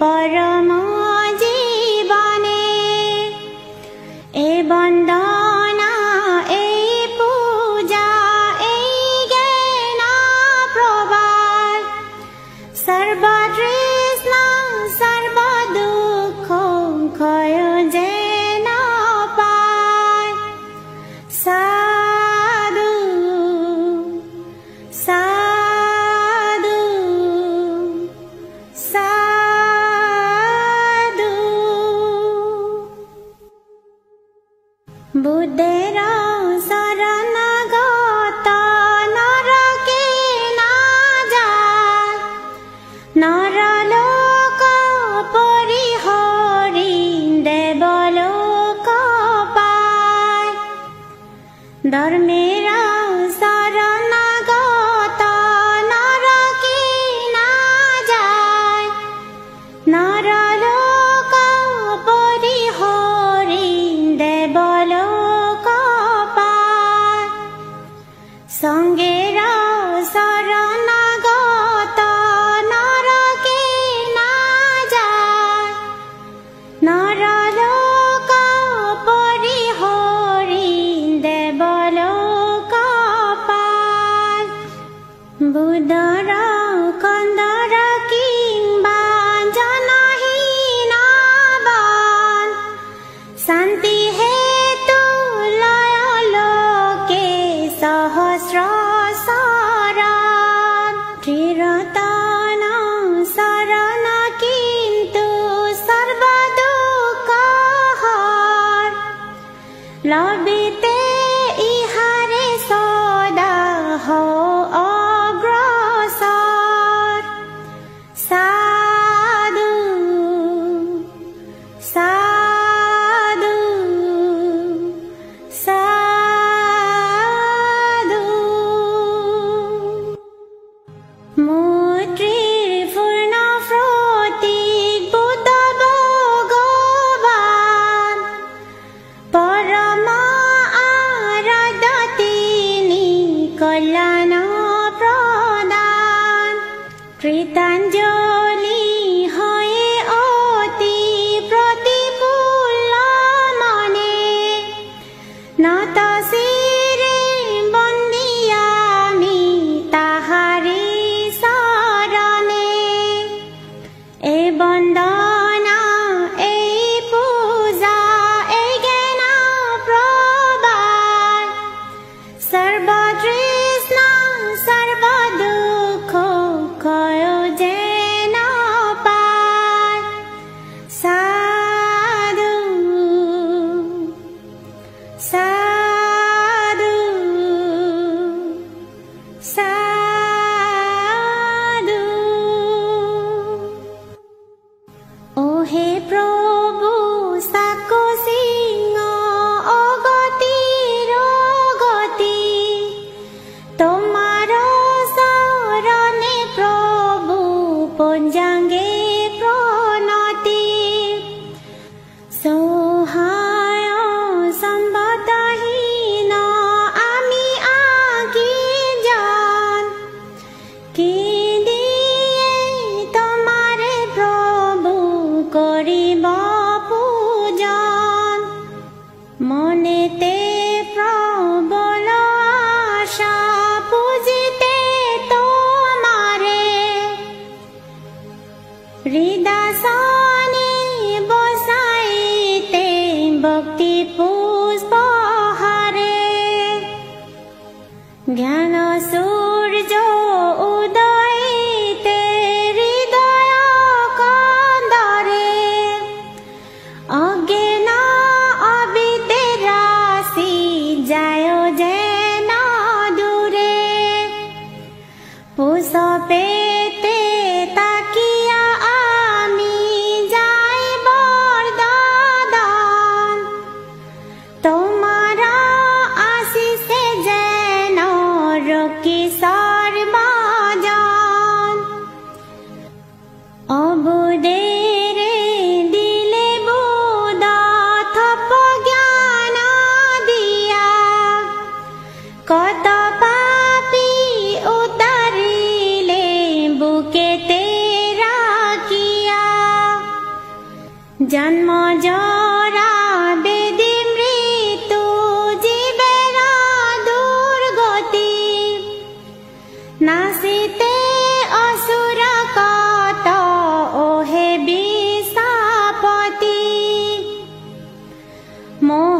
परम जीवने ए बंदना बुद्धेर शरणागत नरके ना যায়, नरलोक परिहरि देवलोक पाয়। धर्मेर शरणागत नरके ना যায়, नरलोक परिहरि देवलोक पाয়। संगेर शरणागत नरके ना যায়, नरलोक परिहरि देवलोक पाয়। बुद्धर कन्दर किंबा जनहीन बल, शान्ति हेतु लय लोके सहस्र शरण। त्रिरतन शरण किन्तु सर्वदुःख हर, लभिते इहारे सदा हो अग्रसर। साधु साधु साधु। मैत्रीर पूर्ण प्रतीक बुद्ध भगवान, परम आराध्य तिनी कल्याण प्रदान। कृताञ्जलि हये अति प्रतिकूल मने, নত শিরে বন্দিয়ামি তাহারি শরণে। এই বন্দনা এই পূজা এই জ্ঞান প্রবাদ, সর্বতৃষ্ণ সর্বদুঃখ ক্ষয় যেন পায়। সাধু साधु साधु। ओहे प्रभु साको सिंह अगतिर गति, तोमार शरणे प्रभु पञ्चाङ्गे प्रणति। सहाय सम्बतहीन आमी आगे जान, কি দিয়ে তোমারে প্রভু করিব পূজন। মনেতে প্রবল আশা পূজিতে তোমারে, হৃদয়সনে বসাইতে ভক্তি পুষ্পহারে। জ্ঞান সূর্য উদয়িতে হৃদয় কন্দরে, অজ্ঞান অবিতে রাশি যায় যেন দূরে। পুষ্পেতে তাকিয়া আমি যাই বরদান, তোমার আশিসে যেন রকি সর্বজন। অবুদের দিলে বুধ থপ জ্ঞান দিয়া, কত পাপী উতারিলে বুকেতে রাখিয়া। জন্ম জরা বেদি মৃত্যু জীবের দুর্গতি, নাসিতে অসুর কত ওহে বিষাপতি। মোহ